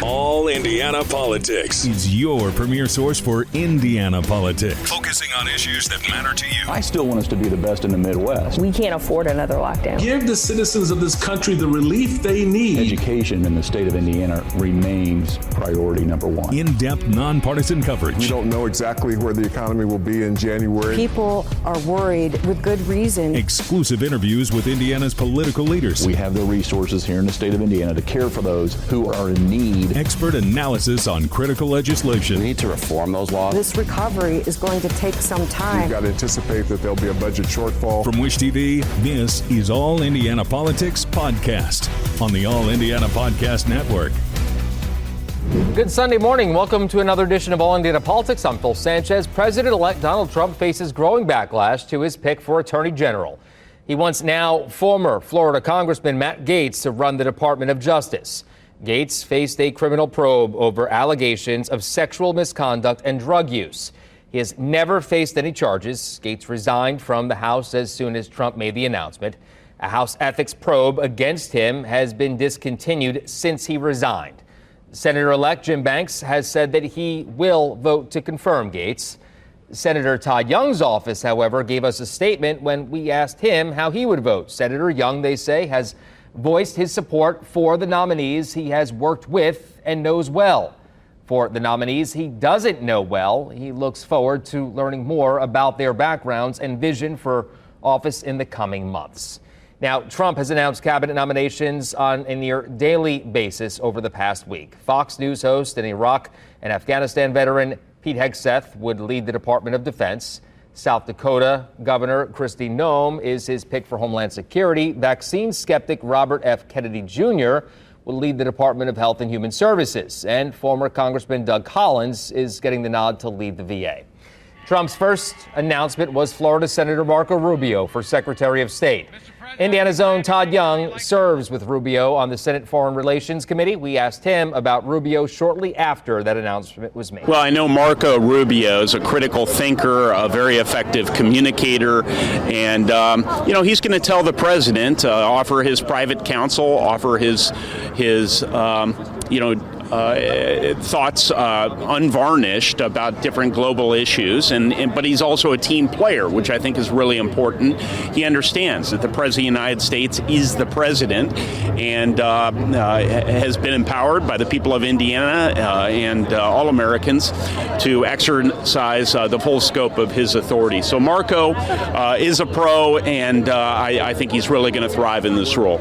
All Indiana Politics is your premier source for Indiana politics, focusing on issues that matter to you. I still want us to be the best in the Midwest. We can't afford another lockdown. Give the citizens of this country the relief they need. Education in the state of Indiana remains priority number one. In-depth, nonpartisan coverage. We don't know exactly where the economy will be in January. People are worried with good reason. Exclusive interviews with Indiana's political leaders. We have the resources here in the state of Indiana to care for those who are in need. Expert analysis on critical legislation. We need to reform those laws. This recovery is going to take some time. We've got to anticipate that there'll be a budget shortfall. From Wish TV, this is All Indiana Politics Podcast on the All Indiana Podcast Network. Good Sunday morning. Welcome to another edition of All Indiana Politics. I'm Phil Sanchez. President-elect Donald Trump faces growing backlash to his pick for Attorney General. He wants now former Florida Congressman Matt Gaetz to run the Department of Justice. Gaetz faced a criminal probe over allegations of sexual misconduct and drug use. He has never faced any charges. Gaetz resigned from the House as soon as Trump made the announcement. A House ethics probe against him has been discontinued since he resigned. Senator-elect Jim Banks has said that he will vote to confirm Gaetz. Senator Todd Young's office, however, gave us a statement when we asked him how he would vote. Senator Young, they say, has voiced his support for the nominees he has worked with and knows well. For the nominees he doesn't know well, he looks forward to learning more about their backgrounds and vision for office in the coming months. Now, Trump has announced cabinet nominations on a near daily basis over the past week. Fox News host and Iraq and Afghanistan veteran Pete Hegseth would lead the Department of Defense. South Dakota Governor Kristi Noem is his pick for Homeland Security. Vaccine skeptic Robert F. Kennedy Jr. will lead the Department of Health and Human Services. And former Congressman Doug Collins is getting the nod to lead the VA. Trump's first announcement was Florida Senator Marco Rubio for Secretary of State. Indiana's own Todd Young serves with Rubio on the Senate Foreign Relations Committee. We asked him about Rubio shortly after that announcement was made. Well, I know Marco Rubio is a critical thinker, a very effective communicator, and, he's going to tell the president, offer his private counsel, offer his thoughts unvarnished about different global issues, but he's also a team player, which I think is really important. He understands that the President of the United States is the president and has been empowered by the people of Indiana and all Americans to exercise the full scope of his authority. So Marco is a pro, and I think he's really going to thrive in this role.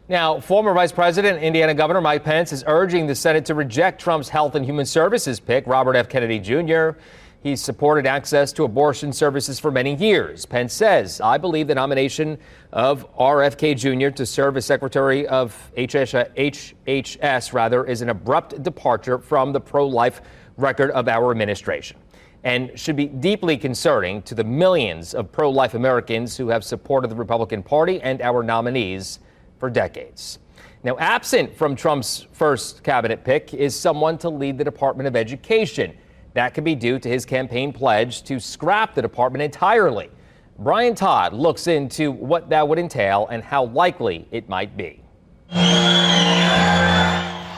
Now, former Vice President, Indiana Governor Mike Pence is urging the Senate to reject Trump's Health and Human Services pick, Robert F. Kennedy Jr. He's supported access to abortion services for many years. Pence says, I believe the nomination of RFK Jr. to serve as Secretary of HHS is an abrupt departure from the pro-life record of our administration and should be deeply concerning to the millions of pro-life Americans who have supported the Republican Party and our nominees for decades. Now, absent from Trump's first cabinet pick is someone to lead the Department of Education. That could be due to his campaign pledge to scrap the department entirely. Brian Todd looks into what that would entail and how likely it might be.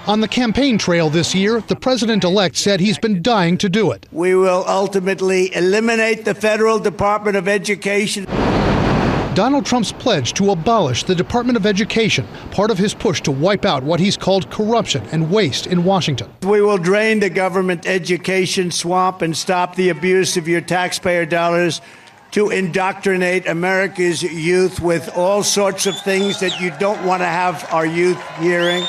On the campaign trail this year, the president-elect said he's been dying to do it. We will ultimately eliminate the federal Department of Education. Donald Trump's pledge to abolish the Department of Education, part of his push to wipe out what he's called corruption and waste in Washington. We will drain the government education swamp and stop the abuse of your taxpayer dollars to indoctrinate America's youth with all sorts of things that you don't want to have our youth hearing.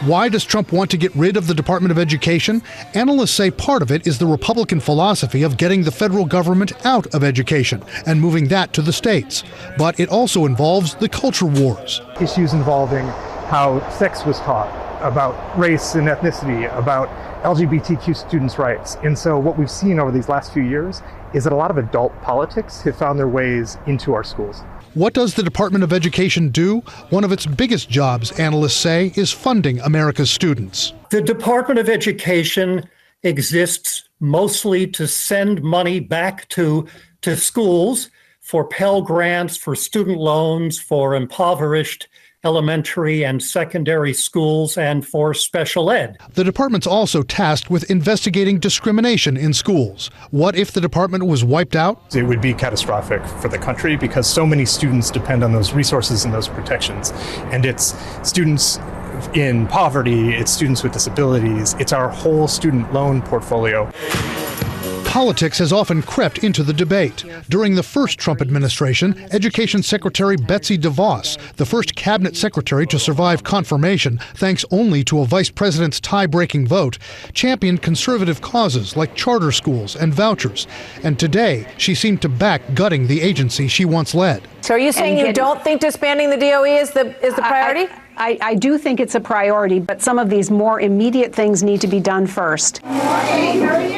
Why does Trump want to get rid of the Department of Education? Analysts say part of it is the Republican philosophy of getting the federal government out of education and moving that to the states. But it also involves the culture wars. Issues involving how sex was taught, about race and ethnicity, about LGBTQ students' rights. And so what we've seen over these last few years is that a lot of adult politics have found their ways into our schools. What does the Department of Education do? One of its biggest jobs, analysts say, is funding America's students. The Department of Education exists mostly to send money back to schools for Pell Grants, for student loans, for impoverished elementary and secondary schools and for special ed. The department's also tasked with investigating discrimination in schools. What if the department was wiped out? It would be catastrophic for the country because so many students depend on those resources and those protections. And it's students in poverty, it's students with disabilities, it's our whole student loan portfolio. Politics has often crept into the debate. During the first Trump administration, Education Secretary Betsy DeVos, the first cabinet secretary to survive confirmation thanks only to a vice president's tie-breaking vote, championed conservative causes like charter schools and vouchers. And today, she seemed to back gutting the agency she once led. So are you saying you don't think disbanding the DOE is the priority? I do think it's a priority, but some of these more immediate things need to be done first.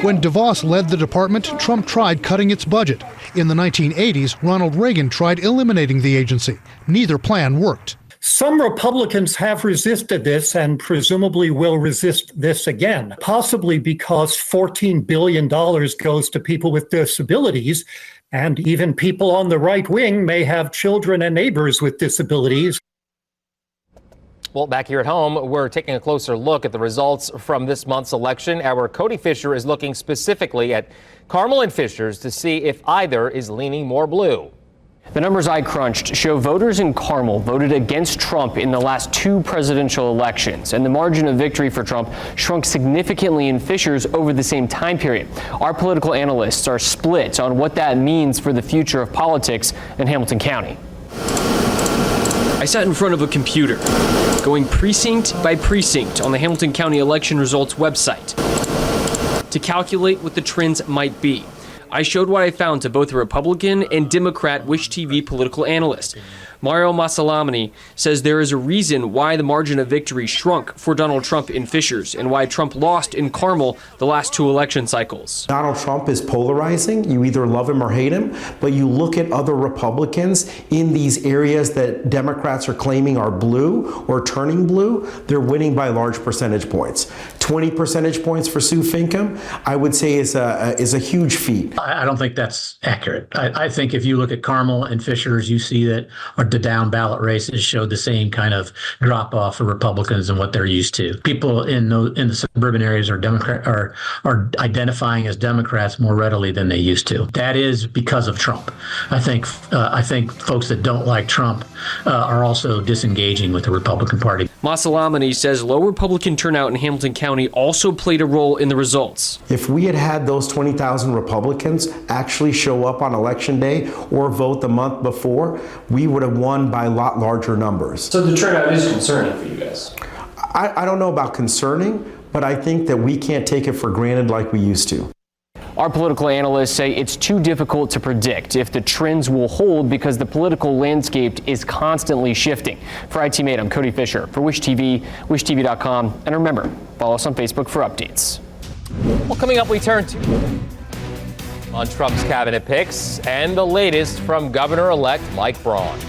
When DeVos led the department, Trump tried cutting its budget. In the 1980s, Ronald Reagan tried eliminating the agency. Neither plan worked. Some Republicans have resisted this and presumably will resist this again, possibly because $14 billion goes to people with disabilities, and even people on the right wing may have children and neighbors with disabilities. Well, back here at home, we're taking a closer look at the results from this month's election. Our Cody Fisher is looking specifically at Carmel and Fishers to see if either is leaning more blue. The numbers I crunched show voters in Carmel voted against Trump in the last two presidential elections, and the margin of victory for Trump shrunk significantly in Fishers over the same time period. Our political analysts are split on what that means for the future of politics in Hamilton County. I sat in front of a computer, going precinct by precinct on the Hamilton County election results website to calculate what the trends might be. I showed what I found to both a Republican and Democrat Wish TV political analyst. Mario Masalamani says there is a reason why the margin of victory shrunk for Donald Trump in Fishers and why Trump lost in Carmel the last two election cycles. Donald Trump is polarizing. You either love him or hate him, but you look at other Republicans in these areas that Democrats are claiming are blue or turning blue, they're winning by large percentage points. 20 percentage points for Sue Finkham, I would say is a huge feat. I don't think that's accurate. I think if you look at Carmel and Fishers, you see that the down ballot races showed the same kind of drop off for Republicans and what they're used to. People in the suburban areas are identifying as Democrats more readily than they used to. That is because of Trump. I think folks that don't like Trump are also disengaging with the Republican Party. Masalamani says low Republican turnout in Hamilton County also played a role in the results. If we had had those 20,000 Republicans actually show up on election day or vote the month before, we would have won by a lot larger numbers. So the turnout is concerning for you guys? I don't know about concerning, but I think that we can't take it for granted like we used to. Our political analysts say it's too difficult to predict if the trends will hold because the political landscape is constantly shifting. For IT Mate, I'm Cody Fisher for Wish TV, wishtv.com, and remember, follow us on Facebook for updates. Well, coming up, we turn to on Trump's cabinet picks and the latest from Governor Elect Mike Braun.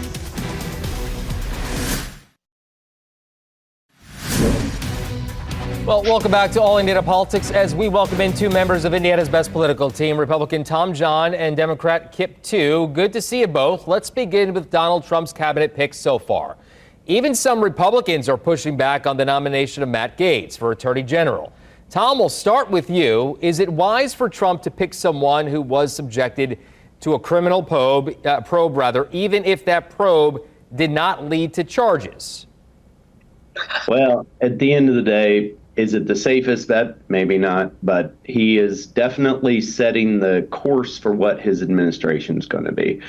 Well, welcome back to All Indiana Politics as we welcome in two members of Indiana's best political team, Republican Tom John and Democrat Kip Tu. Good to see you both. Let's begin with Donald Trump's cabinet picks so far. Even some Republicans are pushing back on the nomination of Matt Gaetz for Attorney General. Tom, we'll start with you. Is it wise for Trump to pick someone who was subjected to a criminal probe, even if that probe did not lead to charges? Well, at the end of the day, is it the safest bet? Maybe not, but he is definitely setting the course for what his administration is going to be.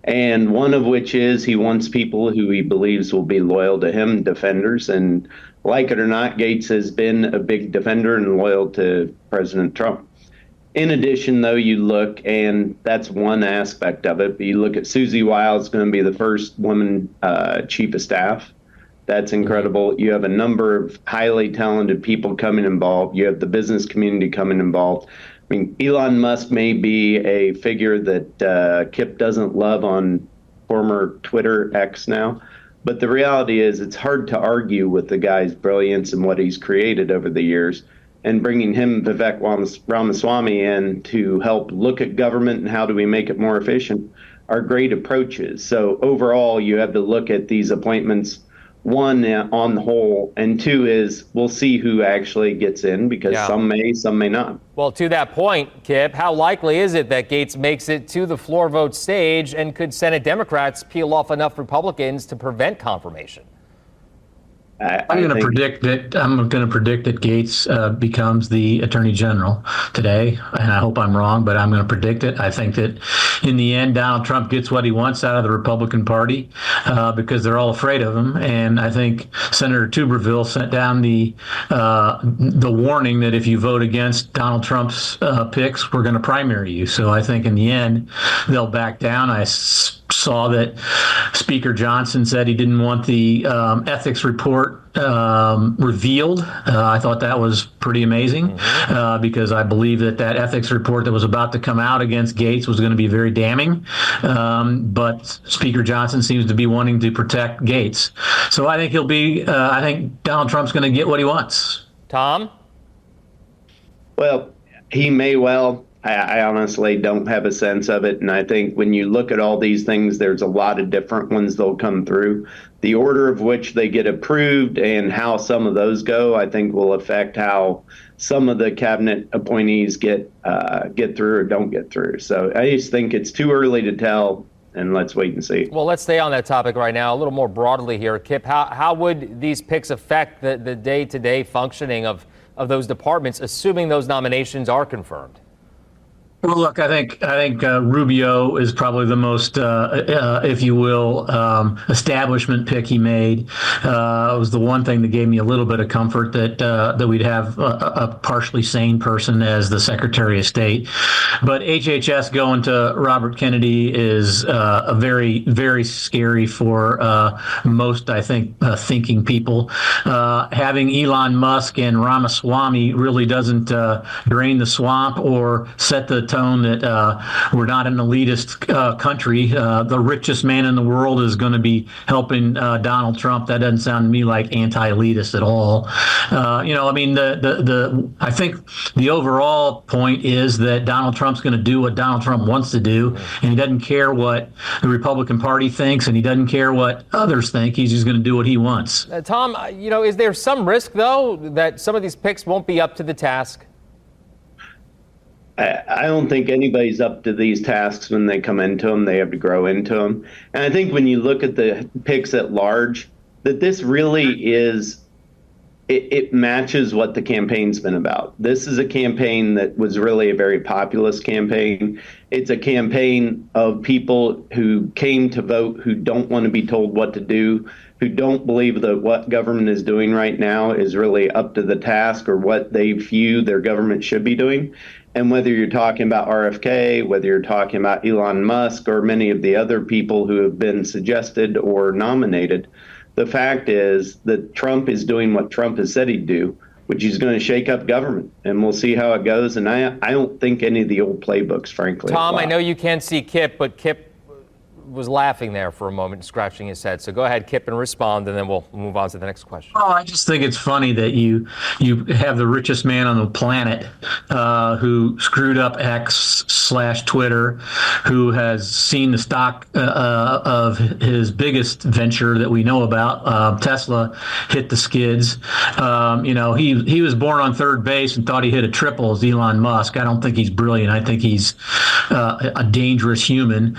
And one of which is he wants people who he believes will be loyal to him, defenders. And like it or not, Gaetz has been a big defender and loyal to President Trump. In addition, though, you look, and that's one aspect of it, but you look at Susie Wiles, going to be the first woman chief of staff. That's incredible. You have a number of highly talented people coming involved. You have the business community coming involved. I mean, Elon Musk may be a figure that Kip doesn't love on former Twitter X now, but the reality is it's hard to argue with the guy's brilliance and what he's created over the years. And bringing him, Vivek Ramaswamy, in to help look at government and how do we make it more efficient are great approaches. So overall, you have to look at these appointments one, on the whole, and two is we'll see who actually gets in, because some may not. Well, to that point, Kip, how likely is it that Gaetz makes it to the floor vote stage, and could Senate Democrats peel off enough Republicans to prevent confirmation? I'm going to predict that Gaetz becomes the Attorney General today, and I hope I'm wrong, but I'm going to predict it. I think that in the end, Donald Trump gets what he wants out of the Republican Party because they're all afraid of him. And I think Senator Tuberville sent down the warning that if you vote against Donald Trump's picks, we're going to primary you. So I think in the end, they'll back down. I saw that Speaker Johnson said he didn't want the ethics report revealed. I thought that was pretty amazing because I believe that ethics report that was about to come out against Gaetz was going to be very damning. But Speaker Johnson seems to be wanting to protect Gaetz. So I think I think Donald Trump's going to get what he wants. Tom? Well, he may well. I honestly don't have a sense of it. And I think when you look at all these things, there's a lot of different ones that'll come through. The order of which they get approved and how some of those go, I think will affect how some of the cabinet appointees get through or don't get through. So I just think it's too early to tell, and let's wait and see. Well, let's stay on that topic right now, a little more broadly here. Kip, how would these picks affect the day-to-day functioning of those departments, assuming those nominations are confirmed? Well, look, I think Rubio is probably the most, if you will, establishment pick he made. It was the one thing that gave me a little bit of comfort that we'd have a partially sane person as the Secretary of State. But HHS going to Robert Kennedy is a very, very scary for most, I think, thinking people. Having Elon Musk and Ramaswamy really doesn't drain the swamp or set the tone that we're not an elitist country. The richest man in the world is going to be helping Donald Trump. That doesn't sound to me like anti-elitist at all. I think the overall point is that Donald Trump's going to do what Donald Trump wants to do, and he doesn't care what the Republican Party thinks, and he doesn't care what others think. He's just going to do what he wants. Tom, is there some risk, though, that some of these picks won't be up to the task? I don't think anybody's up to these tasks when they come into them. They have to grow into them. And I think when you look at the picks at large, that this really is, it matches what the campaign's been about. This is a campaign that was really a very populist campaign. It's a campaign of people who came to vote, who don't want to be told what to do, who don't believe that what government is doing right now is really up to the task or what they view their government should be doing. And whether you're talking about RFK, whether you're talking about Elon Musk or many of the other people who have been suggested or nominated, the fact is that Trump is doing what Trump has said he'd do, which is going to shake up government. And we'll see how it goes. And I don't think any of the old playbooks, frankly. Tom, I know you can't see Kip, but Kip was laughing there for a moment, scratching his head. So go ahead, Kip, and respond, and then we'll move on to the next question. Oh, I just think it's funny that you have the richest man on the planet who screwed up X/Twitter, who has seen the stock of his biggest venture that we know about, Tesla, hit the skids. He was born on third base and thought he hit a triple as Elon Musk. I don't think he's brilliant. I think he's a dangerous human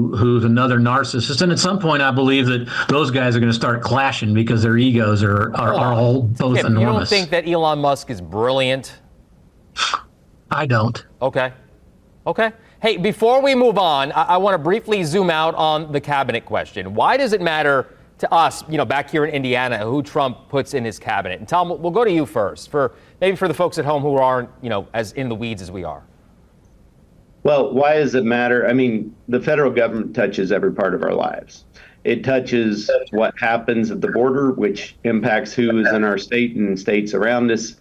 who's another narcissist. And at some point, I believe that those guys are going to start clashing because their egos are all both enormous. You don't think that Elon Musk is brilliant? I don't. Okay. Hey, before we move on, I want to briefly zoom out on the cabinet question. Why does it matter to us, back here in Indiana, who Trump puts in his cabinet? And Tom, we'll go to you first, for the folks at home who aren't, as in the weeds as we are. Well, why does it matter? I mean, the federal government touches every part of our lives. It touches what happens at the border, which impacts who is in our state and states around us.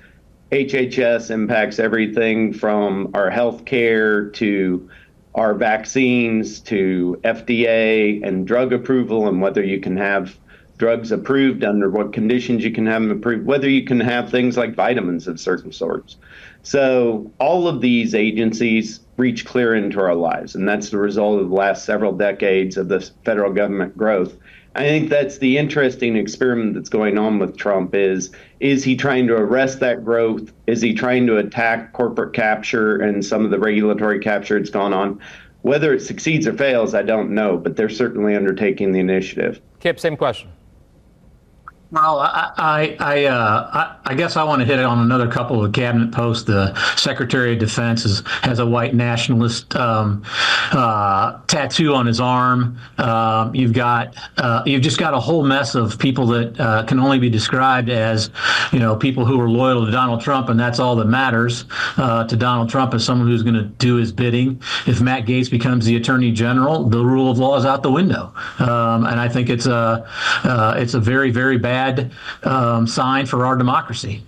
HHS impacts everything from our health care to our vaccines to FDA and drug approval and whether you can have drugs approved, under what conditions you can have them approved, whether you can have things like vitamins of certain sorts. So all of these agencies reach clear into our lives, and that's the result of the last several decades of the federal government growth. I think that's the interesting experiment that's going on with Trump is he trying to arrest that growth? Is he trying to attack corporate capture and some of the regulatory capture that's gone on? Whether it succeeds or fails, I don't know, but they're certainly undertaking the initiative. Kip, same question. Well, I guess I want to hit on another couple of cabinet posts. The Secretary of Defense has a white nationalist tattoo on his arm. You've just got a whole mess of people that can only be described as, people who are loyal to Donald Trump, and that's all that matters to Donald Trump as someone who's going to do his bidding. If Matt Gaetz becomes the Attorney General, the rule of law is out the window, and I think it's a very, very bad sign for our democracy.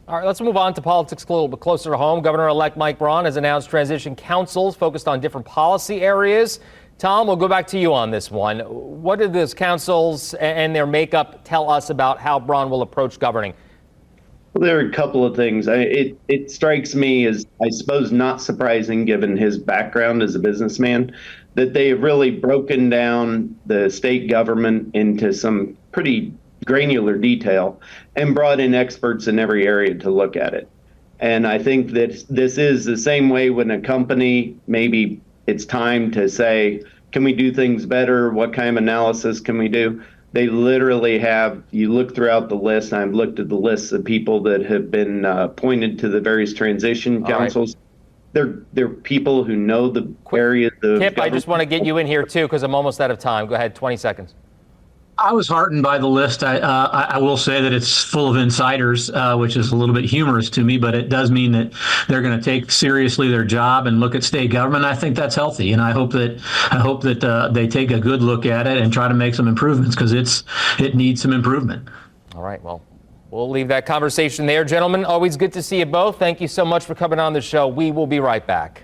All right, let's move on to politics a little bit closer to home. Governor Elect Mike Braun has announced transition councils focused on different policy areas. Tom, we'll go back to you on this one. What do those councils and their makeup tell us about how Braun will approach governing? Well, there are a couple of things. It strikes me as, I suppose, not surprising given his background as a businessman, that they have really broken down the state government into some pretty granular detail and brought in experts in every area to look at it. And I think that this is the same way when a company, maybe it's time to say, can we do things better? What kind of analysis can we do? They literally have, you look throughout the list, and I've looked at the lists of people that have been appointed to the various transition councils. Right. They're people who know the areas of Kip, government. I just want to get you in here too, because I'm almost out of time. Go ahead, 20 seconds. I was heartened by the list. I will say that it's full of insiders, which is a little bit humorous to me, but it does mean that they're going to take seriously their job and look at state government. I think that's healthy, and I hope that they take a good look at it and try to make some improvements, because it needs some improvement. All right, well, we'll leave that conversation there, gentlemen. Always good to see you both. Thank you so much for coming on the show. We will be right back.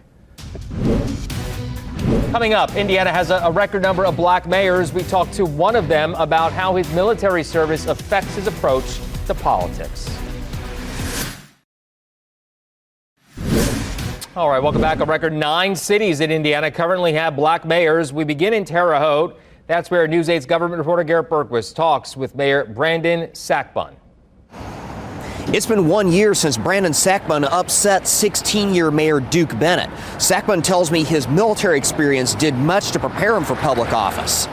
Coming up, Indiana has a record number of black mayors. We talked to one of them about how his military service affects his approach to politics. All right, welcome back. A record 9 cities in Indiana currently have black mayors. We begin in Terre Haute. That's where News 8's government reporter Garrett Berquist talks with Mayor Brandon Sackbun. It's been 1 year since Brandon Sackbun upset 16-year Mayor Duke Bennett. Sackbun tells me his military experience did much to prepare him for public office.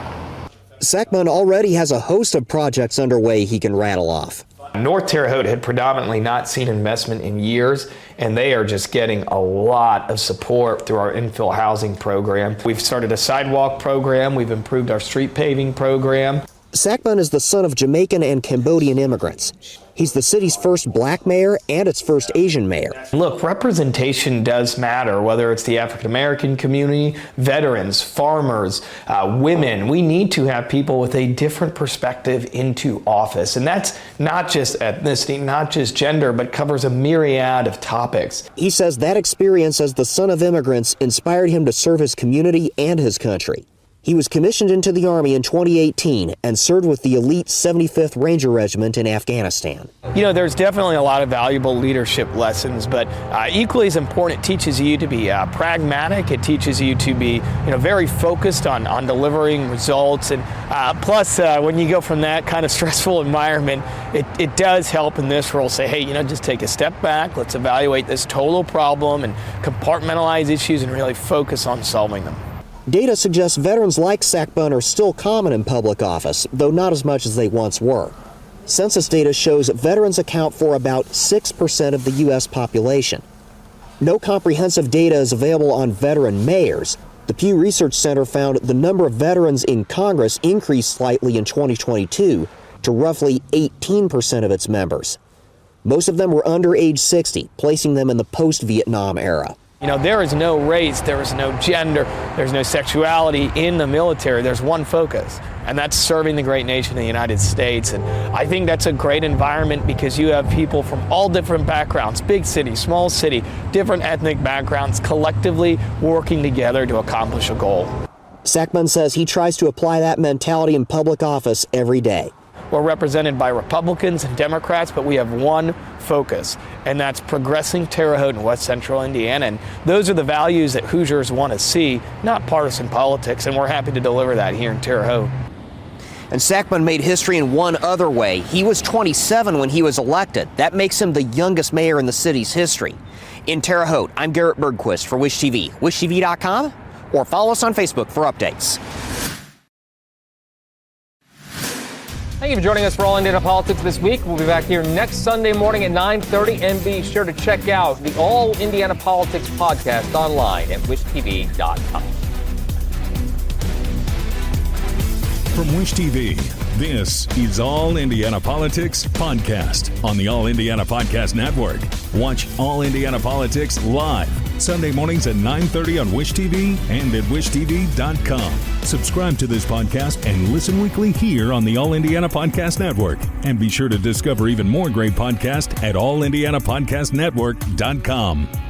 Sackbun already has a host of projects underway he can rattle off. North Terre Haute had predominantly not seen investment in years, and they are just getting a lot of support through our infill housing program. We've started a sidewalk program. We've improved our street paving program. Sackbun is the son of Jamaican and Cambodian immigrants. He's the city's first black mayor and its first Asian mayor. Look, representation does matter, whether it's the African-American community, veterans, farmers, women. We need to have people with a different perspective into office. And that's not just ethnicity, not just gender, but covers a myriad of topics. He says that experience as the son of immigrants inspired him to serve his community and his country. He was commissioned into the Army in 2018 and served with the elite 75th Ranger Regiment in Afghanistan. You know, there's definitely a lot of valuable leadership lessons, but equally as important, it teaches you to be pragmatic. It teaches you to be, very focused on delivering results. And plus, when you go from that kind of stressful environment, it does help in this role say, hey, just take a step back. Let's evaluate this total problem and compartmentalize issues and really focus on solving them. Data suggests veterans like Sackbun are still common in public office, though not as much as they once were. Census data shows veterans account for about 6% of the U.S. population. No comprehensive data is available on veteran mayors. The Pew Research Center found the number of veterans in Congress increased slightly in 2022 to roughly 18% of its members. Most of them were under age 60, placing them in the post-Vietnam era. There is no race, there is no gender, there's no sexuality in the military. There's one focus, and that's serving the great nation of the United States. And I think that's a great environment because you have people from all different backgrounds, big city, small city, different ethnic backgrounds, collectively working together to accomplish a goal. Sackbun says he tries to apply that mentality in public office every day. We're represented by Republicans and Democrats, but we have one focus, and that's progressing Terre Haute and West Central Indiana. And those are the values that Hoosiers want to see, not partisan politics, and we're happy to deliver that here in Terre Haute. And Sackman made history in one other way. He was 27 when he was elected. That makes him the youngest mayor in the city's history. In Terre Haute, I'm Garrett Bergquist for Wish TV. WishTV.com, or follow us on Facebook for updates. Thank you for joining us for All Indiana Politics this week. We'll be back here next Sunday morning at 9:30, and be sure to check out the All Indiana Politics podcast online at wishtv.com. From Wish TV, this is All Indiana Politics Podcast on the All Indiana Podcast Network. Watch All Indiana Politics live Sunday mornings at 9:30 on Wish TV and at wishtv.com. Subscribe to this podcast and listen weekly here on the All Indiana Podcast Network. And be sure to discover even more great podcasts at allindianapodcastnetwork.com.